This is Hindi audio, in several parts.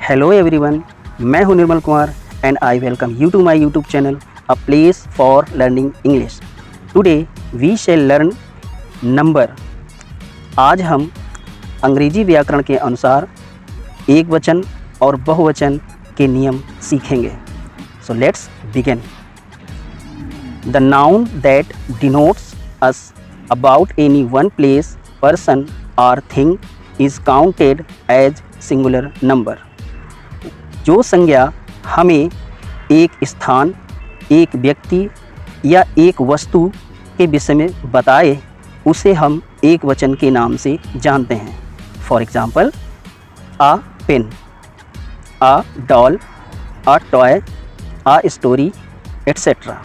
हेलो एवरीवन, मैं हूं Nirmal Kumar and I welcome you to my YouTube channel a place for learning English. Today we shall learn number. आज हम अंग्रेजी व्याकरण के अनुसार एक वचन और बहुवचन के नियम सीखेंगे। So let's begin. The noun that denotes us about any one place, person और thing is counted as singular number. जो संज्ञा हमें एक स्थान, एक व्यक्ति या एक वस्तु के विषय में बताए उसे हम एक वचन के नाम से जानते हैं। For example, a pen, a doll, a toy, a story, etcetera.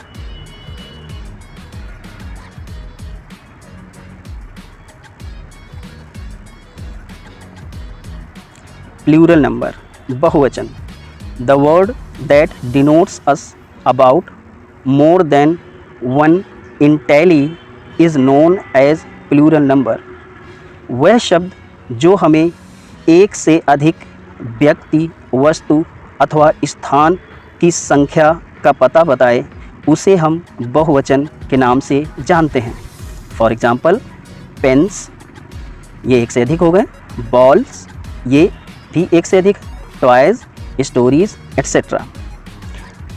Plural number, बहुवचन। The word that denotes us about more than one in tally is known as plural number। वह शब्द जो हमें एक से अधिक व्यक्ति, वस्तु अथवा स्थान की संख्या का पता बताए उसे हम बहुवचन के नाम से जानते हैं। फॉर एग्ज़ाम्पल, पेन्स, ये एक से अधिक हो गए, बॉल्स, ये भी एक से अधिक, toys, stories, etc.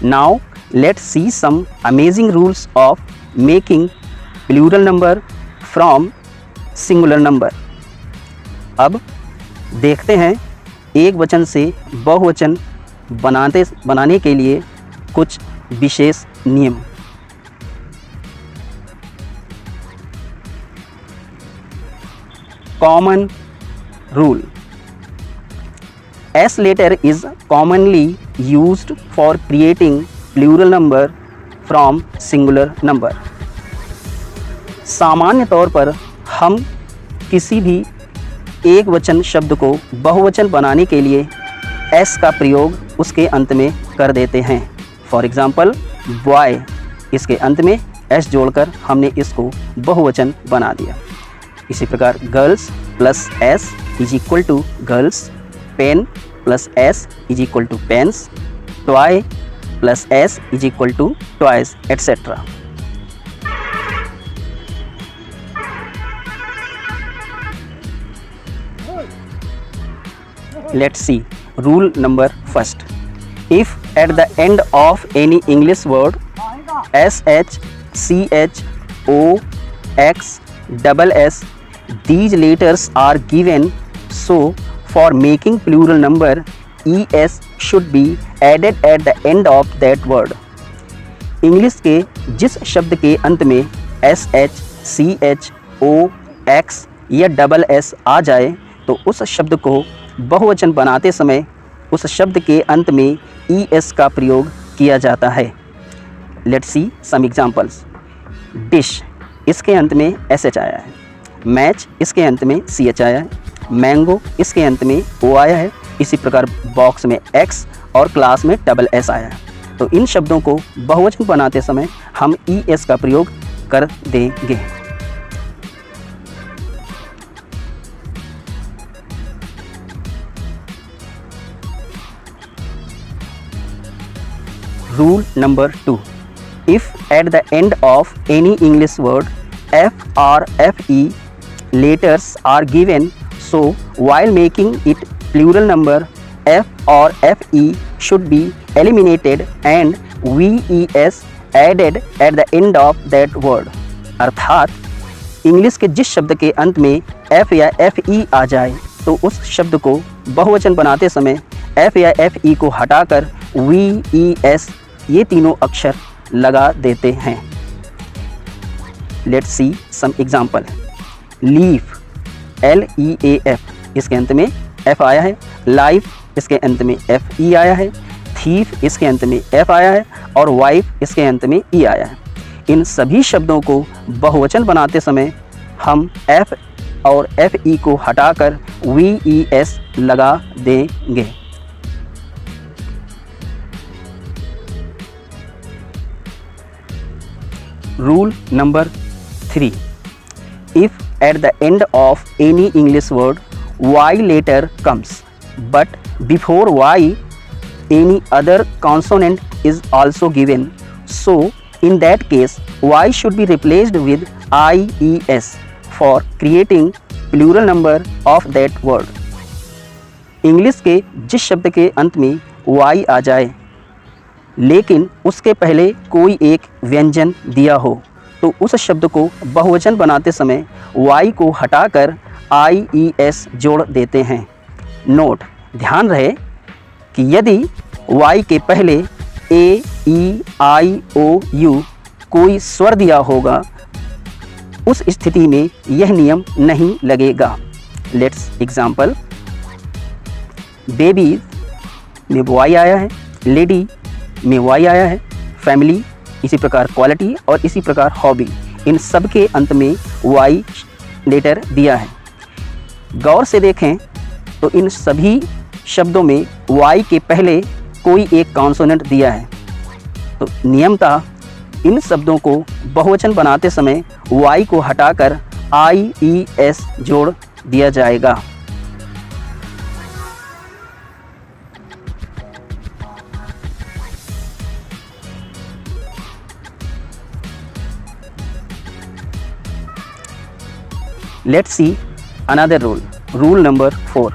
Now let's see some amazing rules of making plural number from singular number। अब देखते हैं एक वचन से बहुवचन बनाने के लिए कुछ विशेष नियम। Common rule: S letter is commonly used for creating plural number from singular number। सामान्य तौर पर हम किसी भी एक वचन शब्द को बहुवचन बनाने के लिए S का प्रयोग उसके अंत में कर देते हैं। फॉर एग्ज़ाम्पल, बॉय, इसके अंत में S जोड़कर हमने इसको बहुवचन बना दिया। इसी प्रकार girls plus S is equal to girls, pen plus S is equal to pens, toy plus S is equal to toys, etcetera. Let's see rule number first. If at the end of any English word SH, CH, O, X, SS these letters are given, so for making plural number ES should be added at the end of that word। English के जिस शब्द के अंत में SH, CH, O, X या SS आ जाए तो उस शब्द को बहुवचन बनाते समय उस शब्द के अंत में ES का प्रयोग किया जाता है। Let's see some examples. Dish, इसके अंत में SH आया है। मैच, इसके अंत में CH आया है। मैंगो, इसके अंत में O आया है। इसी प्रकार बॉक्स में X और क्लास में SS आया है। तो इन शब्दों को बहुवचन बनाते समय हम ES का प्रयोग कर देंगे। Rule number 2। If at the end of any English word F or FE letters are given, so while making it plural number F or FE should be eliminated and VES added at the end of that word। अर्थात इंग्लिश के जिस शब्द के अंत में F या FE आ जाए तो उस शब्द को बहुवचन बनाते समय F या FE को हटाकर VES ये तीनों अक्षर लगा देते हैं। Let's see some example. Leaf, LEAF, इसके अंत में F आया है। लाइफ, इसके अंत में FE आया है। थीफ, इसके अंत में F आया है और वाइफ, इसके अंत में E आया है। इन सभी शब्दों को बहुवचन बनाते समय हम F और FE को हटाकर VES लगा देंगे। Rule number 3। If at the end of any English word Y letter comes but before y any other consonant is also given. So in that case y should be replaced with ies for creating plural number of that word. English के जिस शब्द के अंत में y आ जाए लेकिन उसके पहले कोई एक व्यंजन दिया हो तो उस शब्द को बहुवचन बनाते समय y को हटाकर ies जोड़ देते हैं। नोट, ध्यान रहे कि यदि y के पहले a, e, i, o, u कोई स्वर दिया होगा उस स्थिति में यह नियम नहीं लगेगा। लेट्स एग्जाम्पल, बेबी में y आया है, लेडी में y आया है, फैमिली, इसी प्रकार क्वालिटी और इसी प्रकार हॉबी, इन सब के अंत में y लेटर दिया है। गौर से देखें तो इन सभी शब्दों में y के पहले कोई एक कॉन्सोनेंट दिया है, तो नियमतः इन शब्दों को बहुवचन बनाते समय y को हटाकर ies जोड़ दिया जाएगा। Let's see another rule. Rule number 4.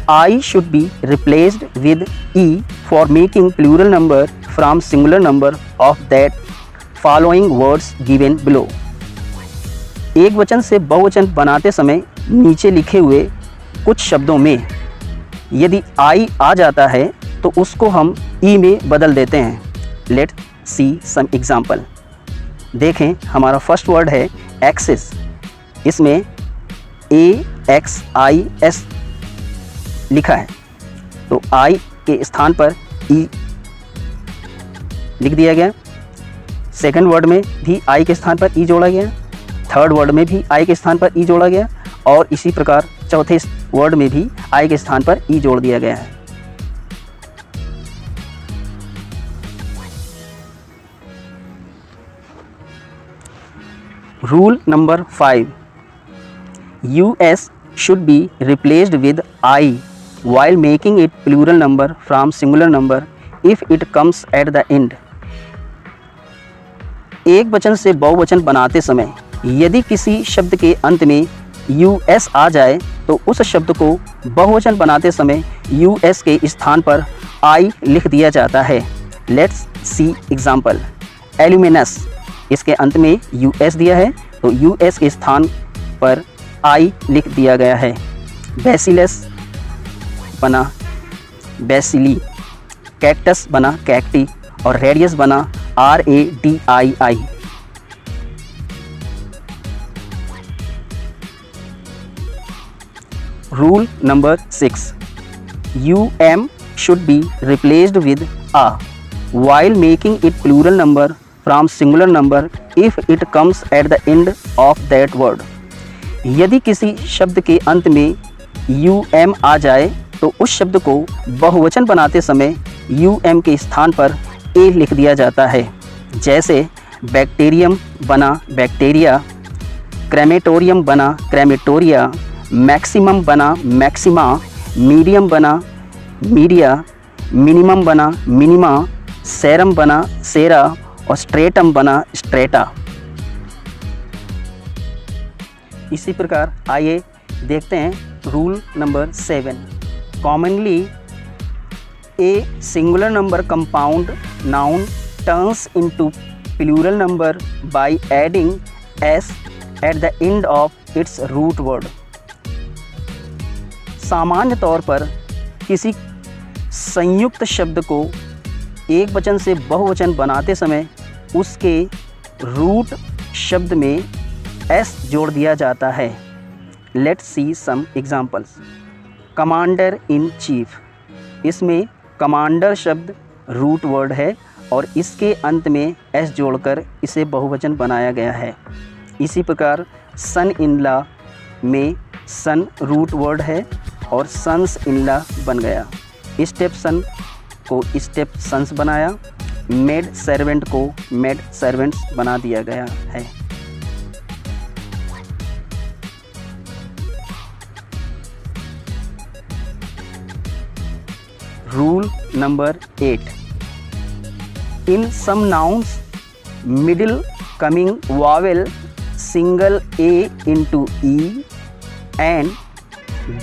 I should be replaced with e for making plural number from singular number of that following words given below. एक वचन से बहुवचन बनाते समय नीचे लिखे हुए कुछ शब्दों में यदि I आ जाता है तो उसको हम e में बदल देते हैं। Let's see some example. देखें, हमारा फर्स्ट वर्ड है एक्सिस, इसमें AXIS लिखा है तो I के स्थान पर E लिख दिया गया। सेकंड वर्ड में भी I के स्थान पर E जोड़ा गया, थर्ड वर्ड में भी I के स्थान पर E जोड़ा गया और इसी प्रकार चौथे वर्ड में भी I के स्थान पर E जोड़ दिया गया है। Rule number 5. US should be replaced with I while making it plural number from singular number if it comes at the end. एक वचन से बहुवचन बनाते समय यदि किसी शब्द के अंत में US आ जाए तो उस शब्द को बहुवचन बनाते समय US के स्थान पर I लिख दिया जाता है। Let's see example. एल्यूमिनस, इसके अंत में US दिया है तो US के स्थान पर I लिख दिया गया है। बेसिलस बना बेसिली, कैक्टस बना कैक्टी और रेडियस बना RADII। Rule number 6. UM should be replaced with a while making it plural number from singular number if it comes at the end of that word. यदि किसी शब्द के अंत में UM आ जाए तो उस शब्द को बहुवचन बनाते समय UM के स्थान पर A लिख दिया जाता है। जैसे बैक्टीरियम बना बैक्टीरिया, क्रेमेटोरियम बना क्रेमेटोरिया, मैक्सिमम बना मैक्सिमा, मीडियम बना मीडिया, मिनिमम बना मिनिमा, सेरम बना सेरा और स्ट्रेटम बना स्ट्रेटा। इसी प्रकार आइए देखते हैं rule number 7. Commonly a singular number compound noun turns into plural number by adding s at the end of its root word. सामान्य तौर पर किसी संयुक्त शब्द को एक वचन से बहुवचन बनाते समय उसके रूट शब्द में S जोड़ दिया जाता है. Let's see some examples. Commander in chief, इसमें कमांडर शब्द रूट वर्ड है और इसके अंत में S जोड़कर इसे बहुवचन बनाया गया है. इसी प्रकार सन इन लॉ में सन रूट वर्ड है और सन्स इन लॉ बन गया. स्टेप सन को स्टेप सन्स बनाया, मेड सर्वेंट को मेड सर्वेंट्स बना दिया गया है. Rule number 8. In some nouns, middle coming vowel single A into E and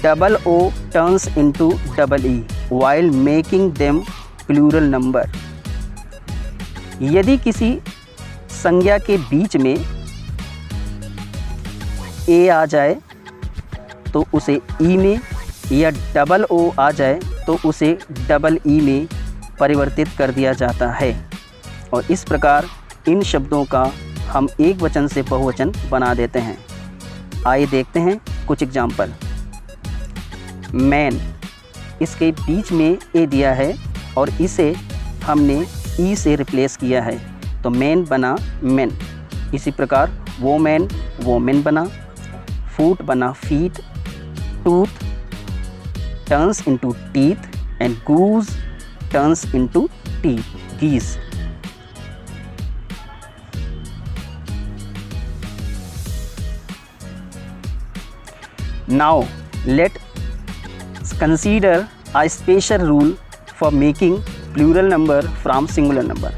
double O turns into double E while making them plural number. यदि किसी संज्ञा के बीच में ए आ जाए तो उसे ई में, या डबल ओ आ जाए तो उसे डबल ई में परिवर्तित कर दिया जाता है। और इस प्रकार इन शब्दों का हम एक वचन से बहुवचन बना देते हैं। आइए देखते हैं कुछ एग्जाम्पल। मैन, इसके बीच में ए दिया है और इसे हमने ई से रिप्लेस किया है, तो मैन बना मैन। इसी प्रकार वोमेन बना, फूट बना feet, tooth turns into teeth and goose turns into teeth, गीस। Now let's consider a special rule for making plural number from singular number.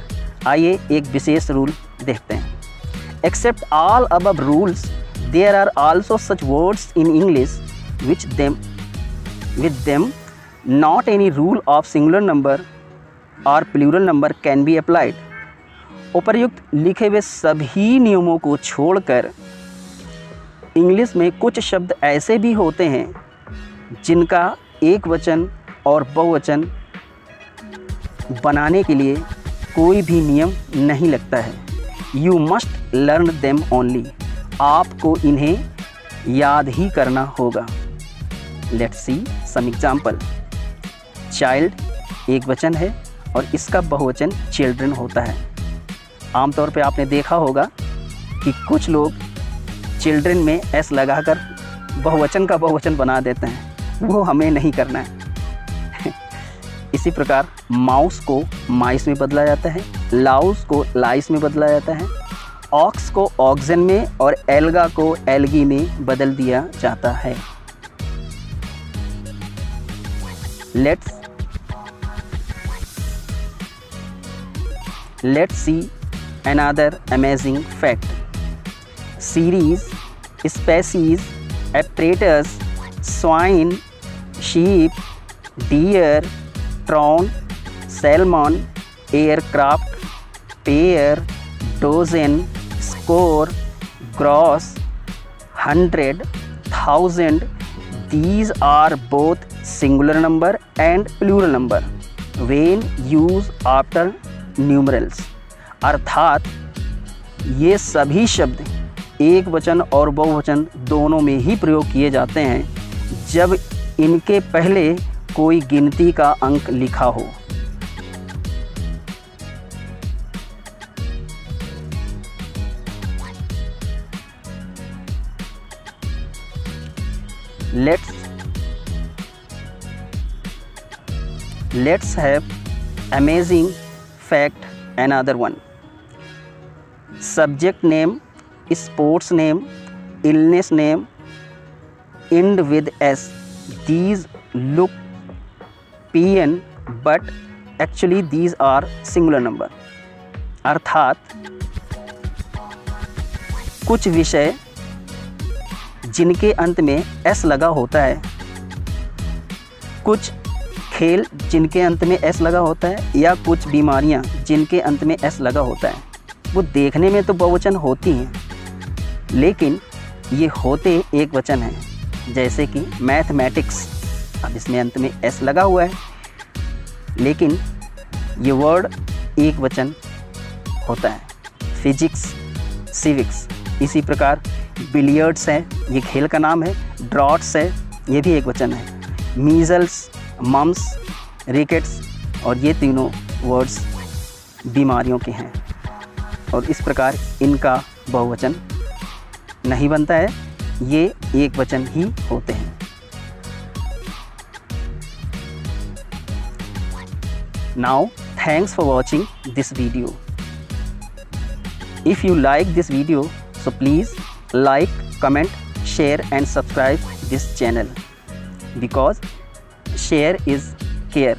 आइए एक विशेष रूल देखते हैं। Except all above rules, there are also such words in English with them not any rule of singular number or plural number can be applied. उपर्युक्त लिखे हुए सभी नियमों को छोड़कर इंग्लिश में कुछ शब्द ऐसे भी होते हैं जिनका एक वचन और बहुवचन बनाने के लिए कोई भी नियम नहीं लगता है। You must learn them only. आपको इन्हें याद ही करना होगा। Let's see some example. Child एक वचन है और इसका बहुवचन चिल्ड्रन होता है। आमतौर पे आपने देखा होगा कि कुछ लोग चिल्ड्रन में एस लगाकर बहुवचन का बहुवचन बना देते हैं, वो हमें नहीं करना है। इसी प्रकार माउस को माइस में बदला जाता है, लाउस को लाइस में बदला जाता है, ऑक्स को ऑक्सन में और एल्गा को एल्गी में बदल दिया जाता है। Let's see another amazing fact. Series, species, apparatus, swine, sheep, deer, prawn, salmon, aircraft, pair, dozen, score, gross, 100, 1000. These are both singular number and plural number when used after numerals. अर्थात ये सभी शब्द एक वचन और बहुवचन दोनों में ही प्रयोग किए जाते हैं जब इनके पहले कोई गिनती का अंक लिखा हो। Let's have amazing fact another one. Subject name, sports name, illness name end with S. These look PN but actually these are singular number. अर्थात कुछ विषय जिनके अंत में S लगा होता है, कुछ खेल जिनके अंत में एस लगा होता है, या कुछ बीमारियां जिनके अंत में एस लगा होता है, वो देखने में तो बहुवचन होती हैं लेकिन ये होते एक वचन हैं। जैसे कि मैथमेटिक्स, अब इसमें अंत में एस लगा हुआ है लेकिन ये वर्ड एक वचन होता है। Physics, civics. इसी प्रकार बिलियर्ड्स है, ये खेल का नाम है। ड्रॉट्स है, ये भी एक वचन है। मीजल्स, मम्स, रिकेट्स, और ये तीनों वर्ड्स बीमारियों के हैं और इस प्रकार इनका बहुवचन नहीं बनता है, ये एक वचन ही होते हैं। Now, thanks for watching this video. If you like this video, so please like, comment, share and subscribe this channel because share is care.